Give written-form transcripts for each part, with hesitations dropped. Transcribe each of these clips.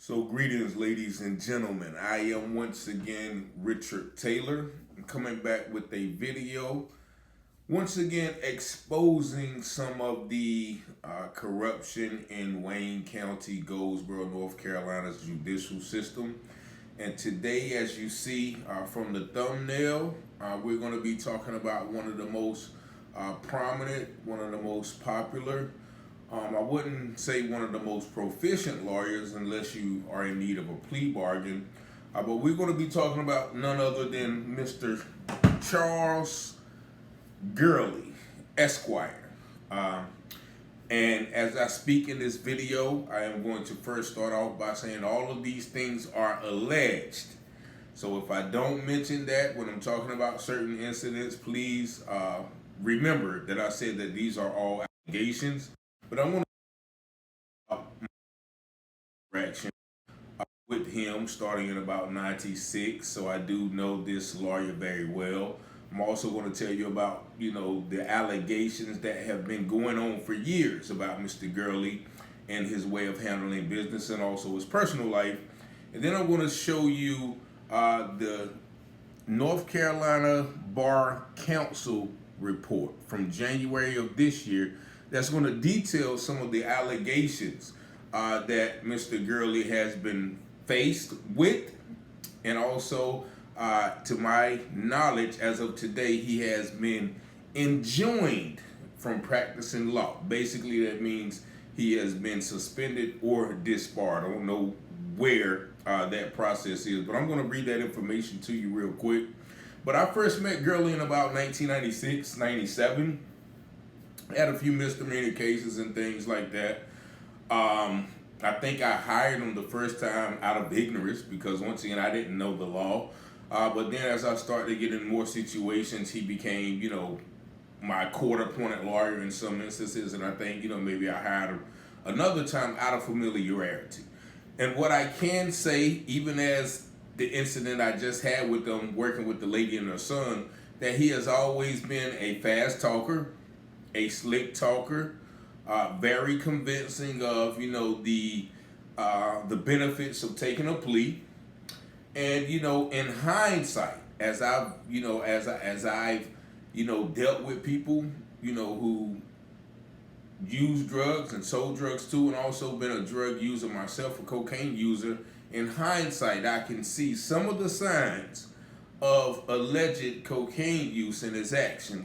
So greetings, ladies and gentlemen. I am once again Richard Taylor. I'm coming back with a video, once again exposing some of the corruption in Wayne County, Goldsboro, North Carolina's judicial system. And today, as you see from the thumbnail, we're going to be talking about one of the most prominent, one of the most popular, I wouldn't say one of the most proficient lawyers unless you are in need of a plea bargain. But we're going to be talking about none other than Mr. Charles Gurley, Esquire. And as I speak in this video, I am going to first start off by saying all of these things are alleged. So if I don't mention that when I'm talking about certain incidents, please remember that I said that these are all allegations. But I want to interaction with him starting in about 96, so I do know this lawyer very well. I'm also going to tell you about, the allegations that have been going on for years about Mr. Gurley and his way of handling business and also his personal life. And then I'm going to show you the North Carolina Bar Council report from January of this year that's going to detail some of the allegations that Mr. Gurley has been faced with, and also, to my knowledge, as of today, he has been enjoined from practicing law. Basically, that means he has been suspended or disbarred. I don't know where that process is, but I'm going to read that information to you real quick. But I first met Gurley in about 1996, 97. Had a few misdemeanor cases and things like that. I think I hired him the first time out of ignorance because, once again, I didn't know the law. But then as I started to get in more situations, he became, my court-appointed lawyer in some instances. And I think, maybe I hired him another time out of familiarity. And what I can say, even as the incident I just had with them working with the lady and her son, that he has always been a fast talker, a slick talker, very convincing of the benefits of taking a plea, and in hindsight, as I've dealt with people who use drugs and sold drugs too, and also been a drug user myself, a cocaine user. In hindsight, I can see some of the signs of alleged cocaine use in his action,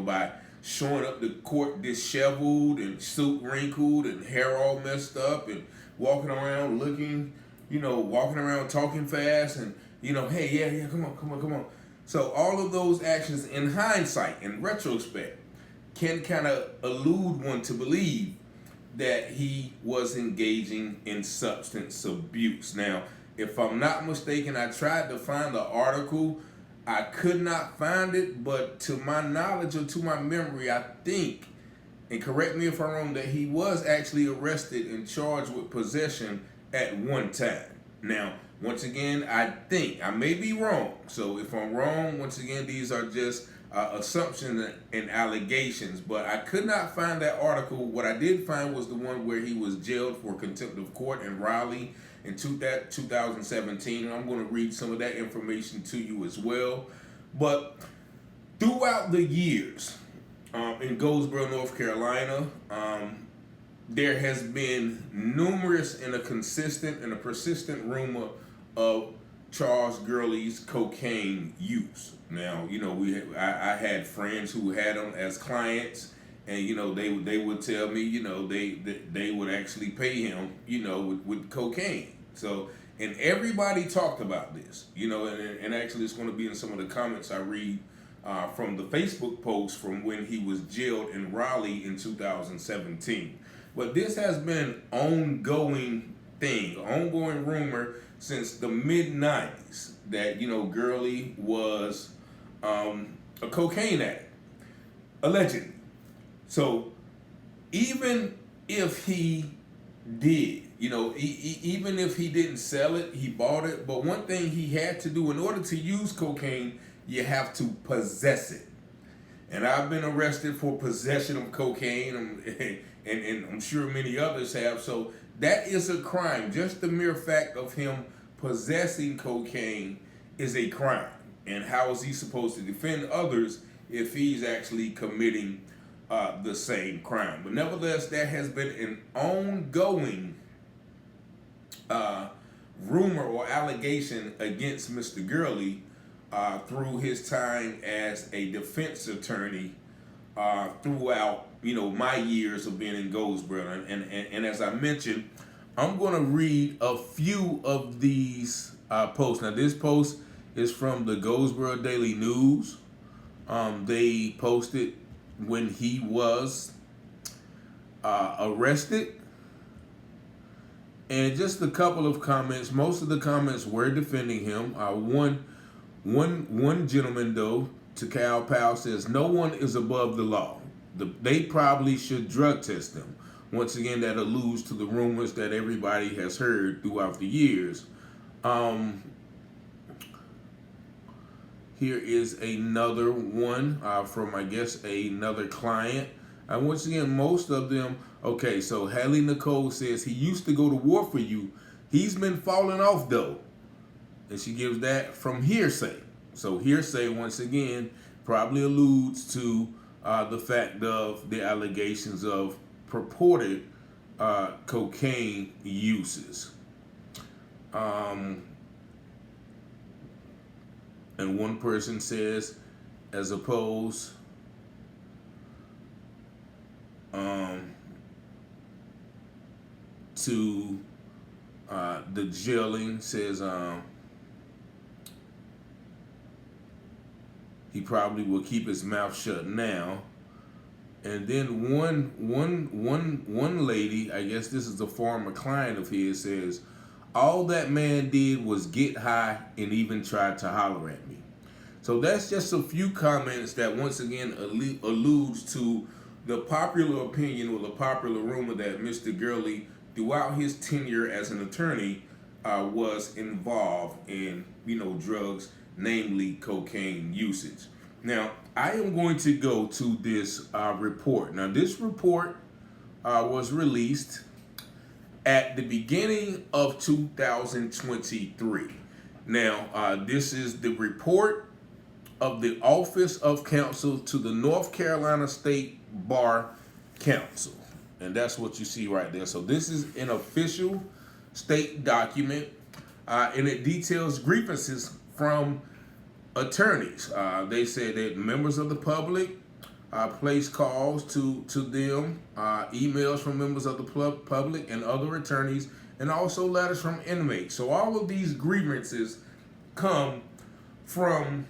by showing up to court disheveled and suit wrinkled and hair all messed up and walking around walking around talking fast and, hey, yeah, come on. So all of those actions in hindsight, in retrospect, can kind of elude one to believe that he was engaging in substance abuse. Now, if I'm not mistaken, I tried to find the article. I could not find it, but to my knowledge or to my memory, I think, and correct me if I'm wrong, that he was actually arrested and charged with possession at one time. Now, once again, I think, I may be wrong. So if I'm wrong, once again, these are just assumptions and allegations, but I could not find that article. What I did find was the one where he was jailed for contempt of court in Raleigh in 2017, and I'm going to read some of that information to you as well. But throughout the years in Goldsboro, North Carolina, there has been numerous and a consistent and a persistent rumor of Charles Gurley's cocaine use. Now, I had friends who had him as clients, and they would tell me, they would actually pay him, with cocaine. So, and everybody talked about this, and actually it's going to be in some of the comments I read from the Facebook post from when he was jailed in Raleigh in 2017. But this has been ongoing rumor since the mid-90s that, Gurley was a cocaine addict, allegedly. So even if he did, even if he didn't sell it, he bought it. But one thing he had to do in order to use cocaine, you have to possess it. And I've been arrested for possession of cocaine and I'm sure many others have. So that is a crime. Just the mere fact of him possessing cocaine is a crime. And how is he supposed to defend others if he's actually committing the same crime? But nevertheless, there has been an ongoing rumor or allegation against Mr. Gurley through his time as a defense attorney throughout, my years of being in Goldsboro. And as I mentioned, I'm going to read a few of these posts. Now, this post is from the Goldsboro Daily News. They posted when he was arrested. And just a couple of comments. Most of the comments were defending him. One gentleman, though, to Cal Powell, says, no one is above the law. They probably should drug test them. Once again, that alludes to the rumors that everybody has heard throughout the years. Here is another one from, I guess, another client. And once again, most of them, okay, so Hallie Nicole says, he used to go to war for you. He's been falling off, though. And she gives that from hearsay. So hearsay, once again, probably alludes to the fact of the allegations of purported cocaine uses. And one person says, as opposed to the jailing, says he probably will keep his mouth shut now. And then one lady, I guess this is a former client of his, says, all that man did was get high and even tried to holler at me. So that's just a few comments that once again alludes to the popular opinion or the popular rumor that Mr. Gurley, throughout his tenure as an attorney, was involved in, drugs, namely cocaine usage. Now, I am going to go to this report. Now, this report was released at the beginning of 2023. Now, this is the report of the Office of Counsel to the North Carolina State Bar Council. And that's what you see right there. So this is an official state document, and it details grievances from attorneys. They said that members of the public placed calls to them, emails from members of the public and other attorneys, and also letters from inmates. So all of these grievances come from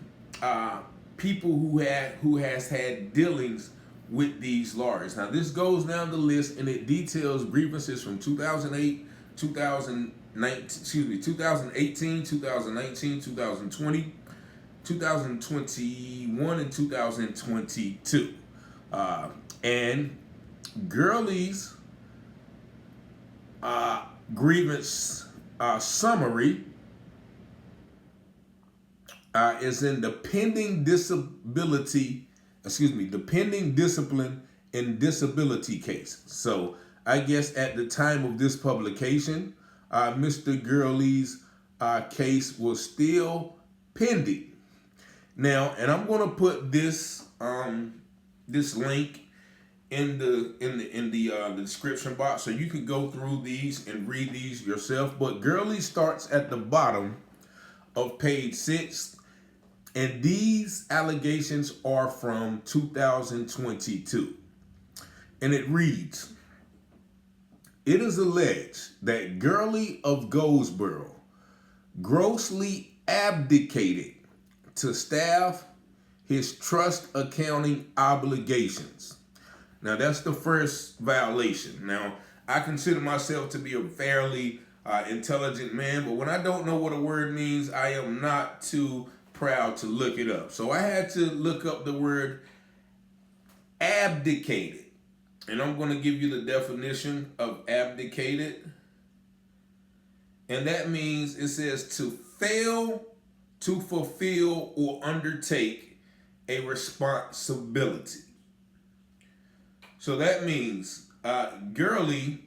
people who has had dealings with these lawyers. Now this goes down the list and it details grievances from 2008, 2018, 2019, 2020, 2021, and 2022. And Gurley's grievance summary is in the pending pending discipline and disability case. So I guess at the time of this publication, Mr. Gurley's case was still pending. Now, and I'm going to put this this link in the description box so you can go through these and read these yourself. But Gurley starts at the bottom of page 6. And these allegations are from 2022. And it reads, it is alleged that Gurley of Goldsboro grossly abdicated to staff his trust accounting obligations. Now, that's the first violation. Now, I consider myself to be a fairly intelligent man, but when I don't know what a word means, I am not too proud to look it up. So I had to look up the word abdicated. And I'm going to give you the definition of abdicated. And that means, it says to fail to fulfill or undertake a responsibility. So that means Gurley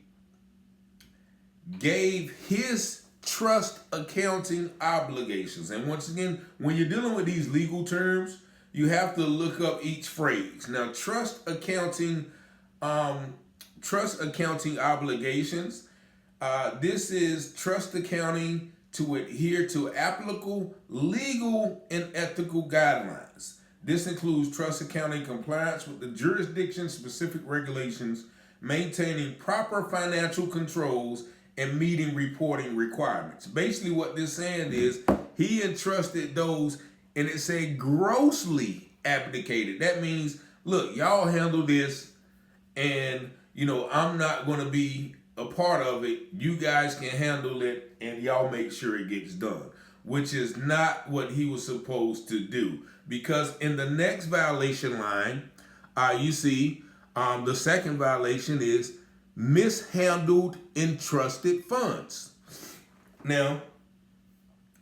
gave his trust accounting obligations. And once again, when you're dealing with these legal terms, you have to look up each phrase. Now, trust accounting obligations. This is trust accounting to adhere to applicable legal and ethical guidelines. This includes trust accounting compliance with the jurisdiction-specific regulations, maintaining proper financial controls, and meeting reporting requirements. Basically what this saying is, he entrusted those, and it said grossly abdicated. That means, look, y'all handle this, and I'm not going to be a part of it. You guys can handle it, and y'all make sure it gets done, which is not what he was supposed to do. Because in the next violation line, you see the second violation is mishandled entrusted funds. Now,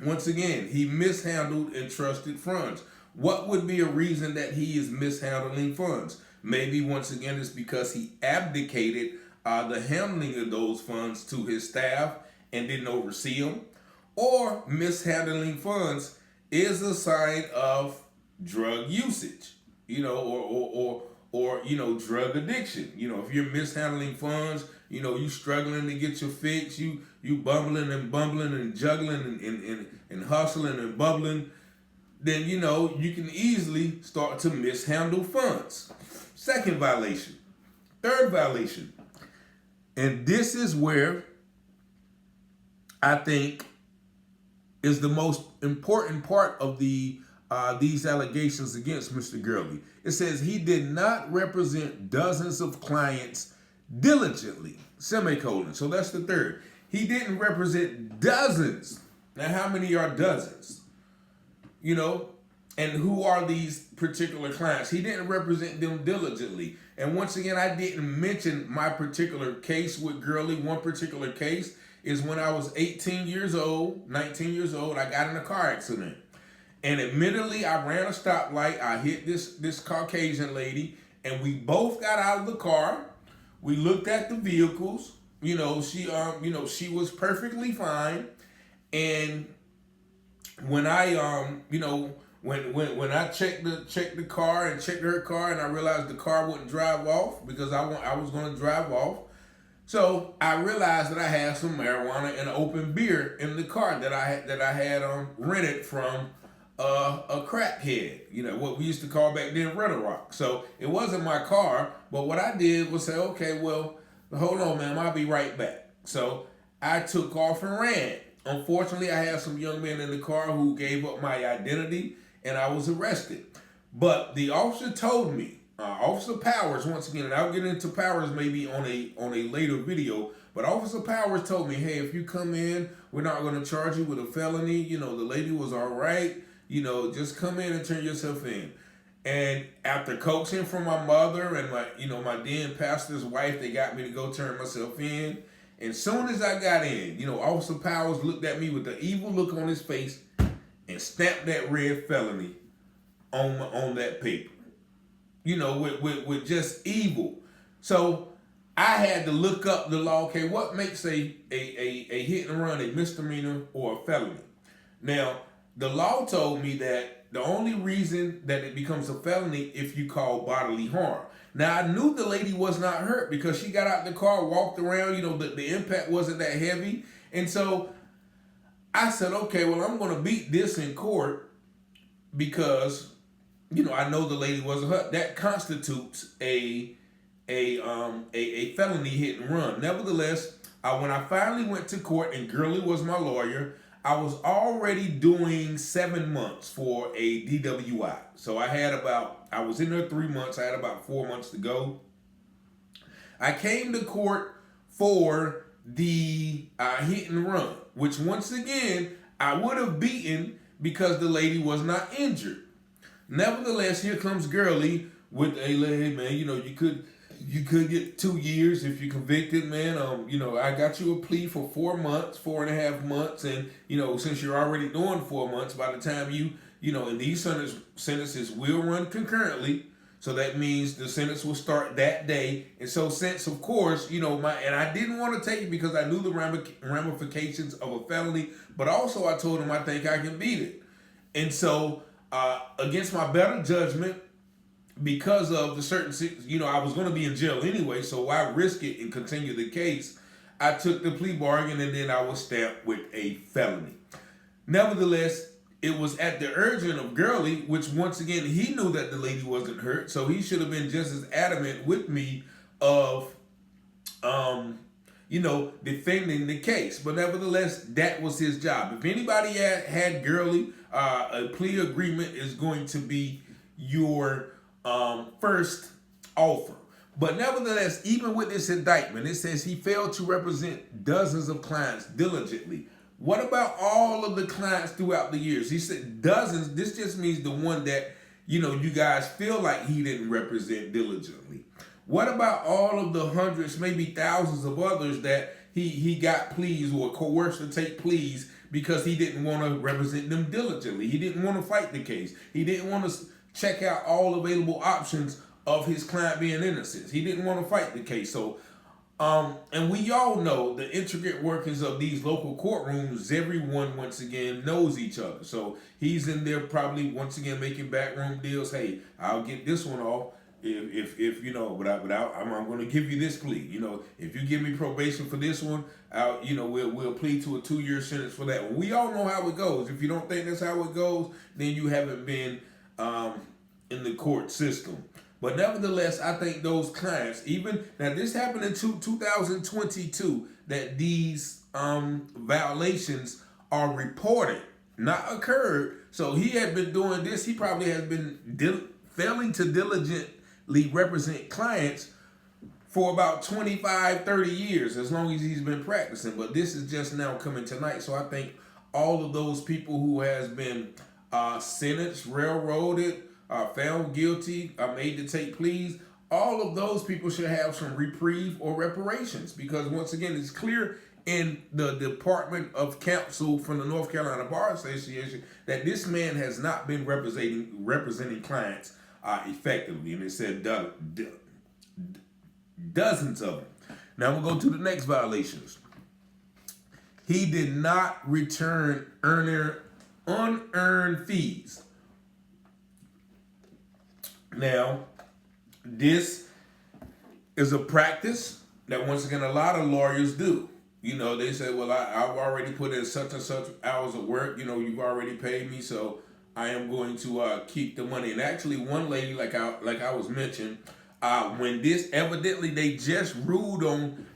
once again, he mishandled entrusted funds. What would be a reason that he is mishandling funds? Maybe once again it's because he abdicated the handling of those funds to his staff and didn't oversee them. Or mishandling funds is a sign of drug usage, or drug addiction. If you're mishandling funds, you struggling to get your fix, you bumbling and bumbling and juggling and hustling and bubbling, then you can easily start to mishandle funds. Second violation. Third violation. And this is where I think is the most important part of these allegations against Mr. Gurley. It says he did not represent dozens of clients diligently, semicolon. So that's the third. He didn't represent dozens. Now, how many are dozens? And who are these particular clients? He didn't represent them diligently. And once again, I didn't mention my particular case with Gurley. One particular case is when I was 19 years old, I got in a car accident. And admittedly, I ran a stoplight. I hit this Caucasian lady, and we both got out of the car. We looked at the vehicles. She was perfectly fine. And when I when I checked the car and checked her car, and I realized the car wouldn't drive off because I was going to drive off. So I realized that I had some marijuana and an open beer in the car that I had rented from a crackhead, what we used to call back then Red Rock. So it wasn't my car, but what I did was say, okay, well, hold on, ma'am, I'll be right back. So I took off and ran. Unfortunately, I had some young men in the car who gave up my identity, and I was arrested. But the officer told me, Officer Powers, once again, and I'll get into Powers maybe on a later video, but Officer Powers told me, hey, if you come in, we're not going to charge you with a felony. The lady was all right. Just come in and turn yourself in. And after coaxing from my mother and my then pastor's wife, they got me to go turn myself in. And soon as I got in, Officer Powers looked at me with the evil look on his face and stamped that red felony on that paper. With just evil. So I had to look up the law. Okay, what makes a hit and run a misdemeanor or a felony? Now, the law told me that the only reason that it becomes a felony if you cause bodily harm. Now, I knew the lady was not hurt because she got out the car, walked around, the impact wasn't that heavy. And so I said, okay, well, I'm going to beat this in court because, I know the lady wasn't hurt. That constitutes a felony hit and run. Nevertheless, when I finally went to court and Gurley was my lawyer, I was already doing 7 months for a DWI. So I was in there 3 months. I had about 4 months to go. I came to court for the hit and run, which once again, I would have beaten because the lady was not injured. Nevertheless, here comes Gurley with a lady, man, you could get 2 years if you're convicted, man. I got you a plea for 4 months, 4.5 months. And, since you're already doing 4 months, by the time and these sentences will run concurrently. So that means the sentence will start that day. And so since, of course, and I didn't want to take it because I knew the ramifications of a felony, but also I told him I think I can beat it. And so against my better judgment, because of the certain, I was going to be in jail anyway, so why risk it and continue the case? I took the plea bargain, and then I was stamped with a felony. Nevertheless, it was at the urging of Gurley, which once again, he knew that the lady wasn't hurt, so he should have been just as adamant with me of, defending the case. But nevertheless, that was his job. If anybody had Gurley, a plea agreement is going to be your first offer. But nevertheless, even with this indictment, it says he failed to represent dozens of clients diligently. What about all of the clients throughout the years? He said dozens. This just means the one that, you guys feel like he didn't represent diligently. What about all of the hundreds, maybe thousands of others that he got pleas or coerced to take pleas because he didn't want to represent them diligently? He didn't want to fight the case. He didn't want to check out all available options of his client being innocent. He didn't want to fight the case. So, and we all know the intricate workings of these local courtrooms. Everyone, once again, knows each other. So he's in there probably, once again, making backroom deals. Hey, I'll get this one off if I'm going to give you this plea. If you give me probation for this one, we'll plead to a 2-year sentence for that one. We all know how it goes. If you don't think that's how it goes, then you haven't been in the court system. But nevertheless, I think those clients, now this happened in 2022, that these violations are reported, not occurred. So he had been doing this. He probably has been failing to diligently represent clients for about 25, 30 years, as long as he's been practicing. But this is just now coming tonight. So I think all of those people who has been sentenced, railroaded, found guilty, made to take pleas, all of those people should have some reprieve or reparations, because once again, it's clear in the Department of Counsel from the North Carolina Bar Association that this man has not been representing clients effectively, and it said dozens of them. Now we'll go to the next violations. He did not return unearned fees. Now, this is a practice that, once again, a lot of lawyers do. They say, well, I've already put in such and such hours of work. You've already paid me, so I am going to keep the money. And actually, one lady, like I was mentioning, when this, evidently, they just ruled on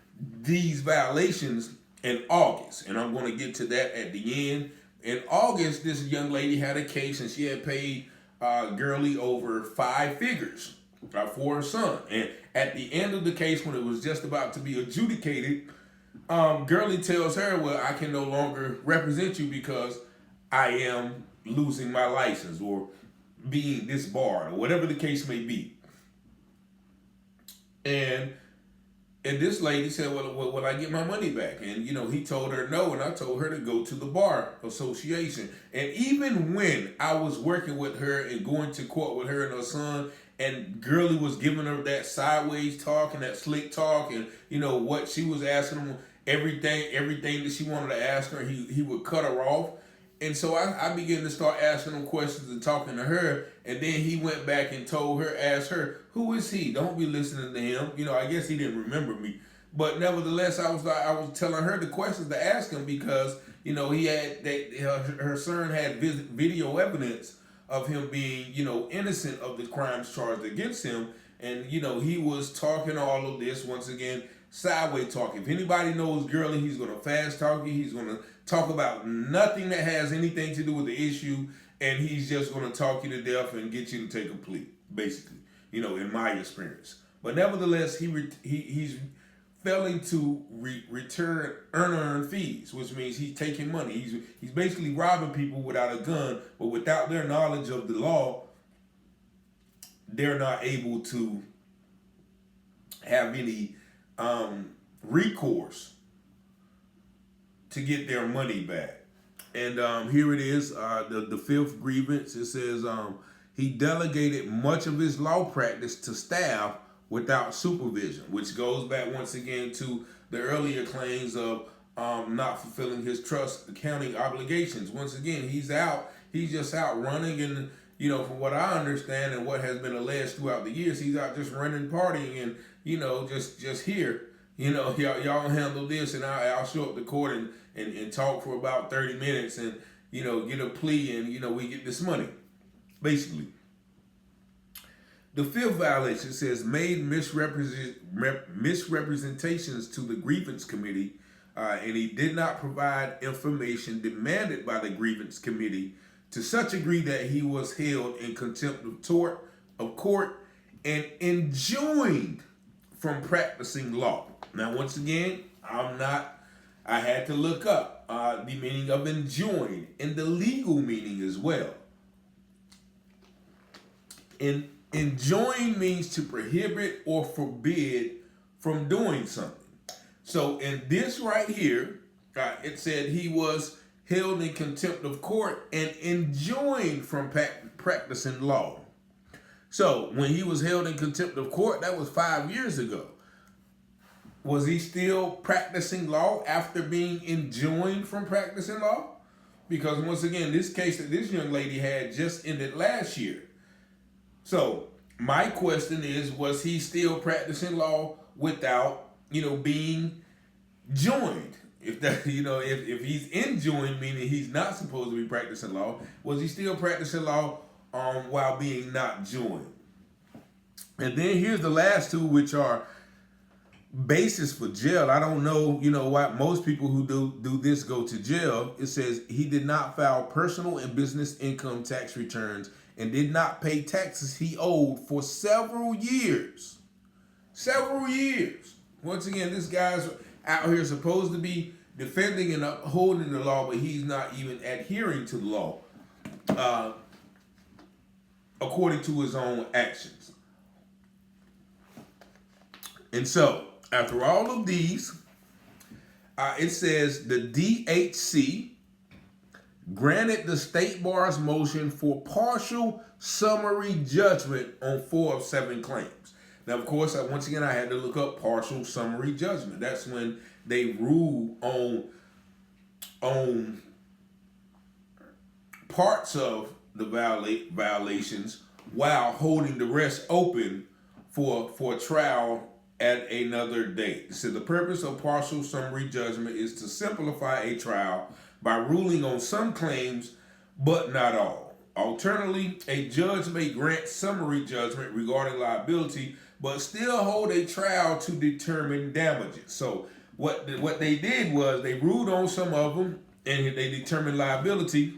these violations in August. And I'm going to get to that at the end. In August, this young lady had a case, and she had paid Gurley over 5 figures for her son. And at the end of the case, when it was just about to be adjudicated, Gurley tells her, well, I can no longer represent you because I am losing my license or being disbarred or whatever the case may be. And this lady said, well, will I get my money back? And, he told her no, and I told her to go to the Bar Association. And even when I was working with her and going to court with her and her son, and Gurley was giving her that sideways talk and that slick talk, and, what she was asking him, everything that she wanted to ask her, he would cut her off. And so I began to start asking him questions and talking to her. And then he went back and asked her, who is he? Don't be listening to him. I guess he didn't remember me. But nevertheless, I was telling her the questions to ask him because, her son had video evidence of him being, innocent of the crimes charged against him. And, he was talking all of this, once again, sideways talk. If anybody knows Gurley, he's going to fast talk you. He's going to talk about nothing that has anything to do with the issue, and he's just going to talk you to death and get you to take a plea, basically, in my experience. But nevertheless, he's failing to return unearned fees, which means he's taking money. He's basically robbing people without a gun, but without their knowledge of the law, they're not able to have any recourse to get their money back. And here it is, the fifth grievance. It says he delegated much of his law practice to staff without supervision, which goes back once again to the earlier claims of not fulfilling his trust accounting obligations. Once again, he's just out running, and from what I understand and what has been alleged throughout the years, he's out just running, partying, and just here. Y'all handle this, and I'll show up to court and talk for about 30 minutes, and get a plea, and we get this money, basically. The fifth violation says made misrepresentations to the grievance committee, and he did not provide information demanded by the grievance committee to such a degree that he was held in contempt of court and enjoined from practicing law. Now, once again, I had to look up the meaning of enjoined and the legal meaning as well. Enjoin means to prohibit or forbid from doing something. So in this right here, it said he was held in contempt of court and enjoined from practicing law. So when he was held in contempt of court, that was 5 years ago. Was he still practicing law after being enjoined from practicing law? Because once again, this case that this young lady had just ended last year. So my question is, was he still practicing law without, being joined? If that, if he's enjoined, meaning he's not supposed to be practicing law, was he still practicing law while being not joined? And then here's the last two, which are basis for jail. I don't know, why most people who do this go to jail. It says he did not file personal and business income tax returns and did not pay taxes he owed for several years. Several years. Once again, this guy's out here supposed to be defending and upholding the law, but he's not even adhering to the law according to his own actions. And so, after all of these, it says the DHC granted the state bar's motion for partial summary judgment on 4 of 7 claims. Now, of course, once again, I had to look up partial summary judgment. That's when they rule on parts of the violations while holding the rest open for trial at another date. So the purpose of partial summary judgment is to simplify a trial by ruling on some claims, but not all. Alternatively, a judge may grant summary judgment regarding liability, but still hold a trial to determine damages. So what they did was they ruled on some of them and they determined liability,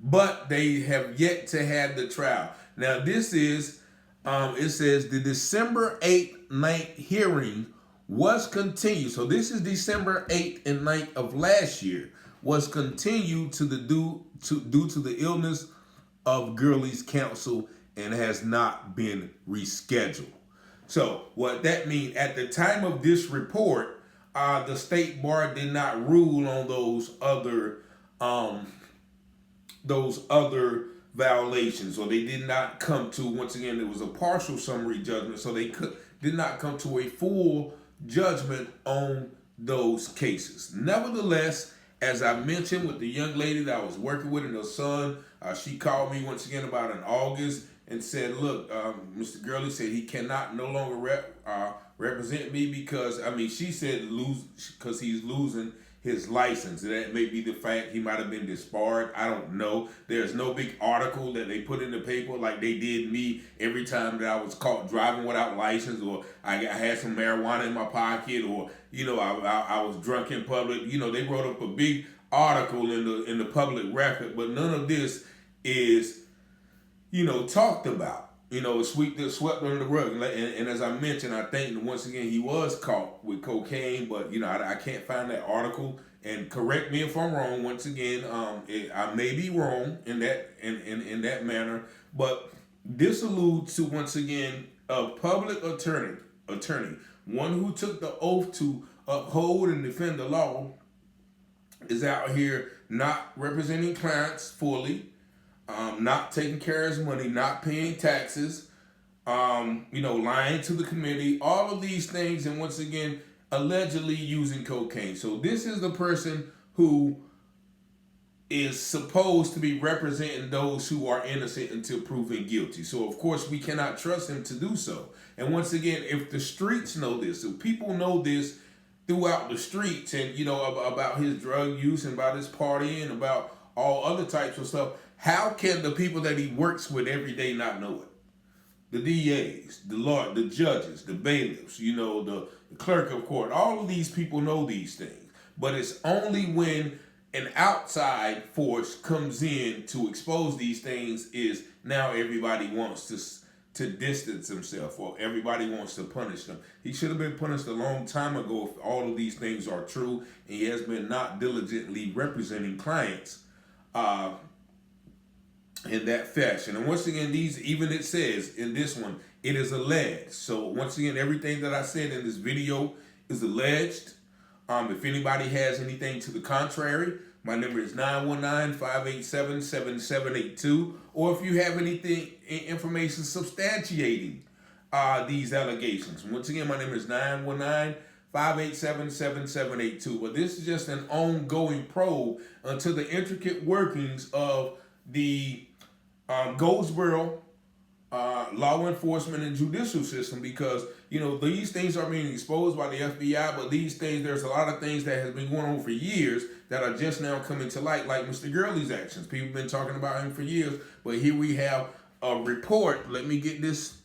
but they have yet to have the trial. Now this is, it says the December 8th, 9th hearing was continued. So this is December 8th and 9th of last year, was continued due to the illness of Gurley's counsel and has not been rescheduled. So what that means, at the time of this report, the state bar did not rule on those other violations, or they did not come to, once again, it was a partial summary judgment, so they did not come to a full judgment on those cases. Nevertheless, as I mentioned with the young lady that I was working with and her son, she called me once again about in August and said, look, Mr. Gurley said he cannot no longer represent me because, she said because he's losing his license. That may be the fact he might have been disbarred. I don't know. There's no big article that they put in the paper like they did me every time that I was caught driving without license, or I had some marijuana in my pocket, or I was drunk in public. They wrote up a big article in the public record, but none of this is talked about. It's swept under the rug. And as I mentioned, I think once again he was caught with cocaine, but I can't find that article. And correct me if I'm wrong. Once again, I may be wrong in that manner, but this alludes to, once again, a public attorney, one who took the oath to uphold and defend the law, is out here not representing clients fully. not taking care of his money, not paying taxes, lying to the committee, all of these things, and once again, allegedly using cocaine. So this is the person who is supposed to be representing those who are innocent until proven guilty. So of course we cannot trust him to do so. And once again, if the streets know this, if people know this throughout the streets, and about his drug use and about his partying, about all other types of stuff, how can the people that he works with every day not know it? The DAs, the law, the judges, the bailiffs, the clerk of court, all of these people know these things. But it's only when an outside force comes in to expose these things is now everybody wants to distance himself, or everybody wants to punish them. He should have been punished a long time ago if all of these things are true, and he has been not diligently representing clients in that fashion. And once again, it says in this one, it is alleged. So once again, everything that I said in this video is alleged. If anybody has anything to the contrary, my number is 919-587-7782. Or if you have information substantiating these allegations. Once again, my number is 919-587-7782. But this is just an ongoing probe into the intricate workings of the Goldsboro law enforcement and judicial system, because these things are being exposed by the FBI, but there's a lot of things that has been going on for years that are just now coming to light, like Mr. Gurley's actions. People have been talking about him for years, but here we have a report, let me get this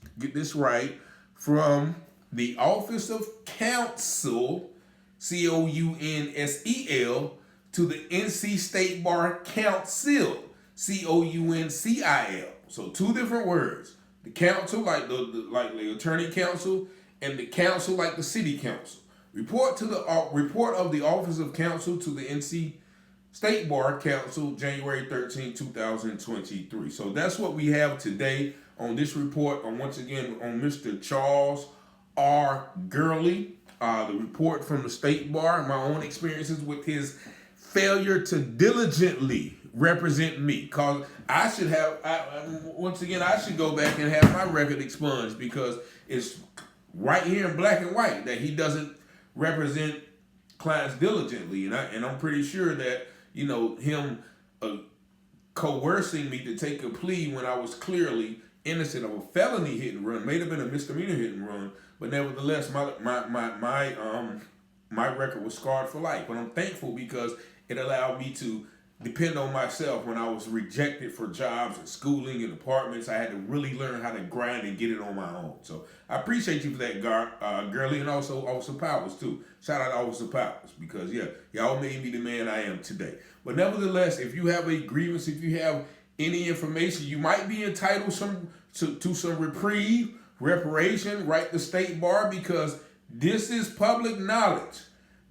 right, from the Office of Counsel, COUNSEL, to the NC State Bar Council, COUNCIL. So two different words. The council, like the attorney council, and the council, like the city council. Report of the Office of Counsel to the NC State Bar Council, January 13, 2023. So that's what we have today on this report. Once again, on Mr. Charles R. Gurley, the report from the State Bar, my own experiences with his failure to diligently represent me. Cause I should go back and have my record expunged, because it's right here in black and white that he doesn't represent clients diligently, and I'm pretty sure that him coercing me to take a plea when I was clearly innocent of a felony hit and run, may have been a misdemeanor hit and run, but nevertheless my record was scarred for life. But I'm thankful because it allowed me to depend on myself when I was rejected for jobs and schooling and apartments. I had to really learn how to grind and get it on my own. So I appreciate you for that, Gurley, and also Officer Powers too. Shout out to Officer Powers, because y'all made me the man I am today. But nevertheless, if you have a grievance, if you have any information, you might be entitled to some reprieve, reparation, right? The State Bar, because this is public knowledge.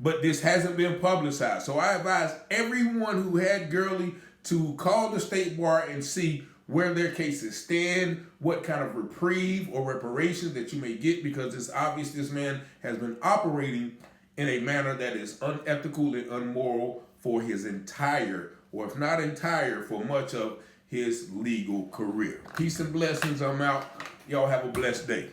But this hasn't been publicized. So I advise everyone who had Gurley to call the State Bar and see where their cases stand, what kind of reprieve or reparation that you may get, because it's obvious this man has been operating in a manner that is unethical and immoral for his entire, or if not entire, for much of his legal career. Peace and blessings. I'm out. Y'all have a blessed day.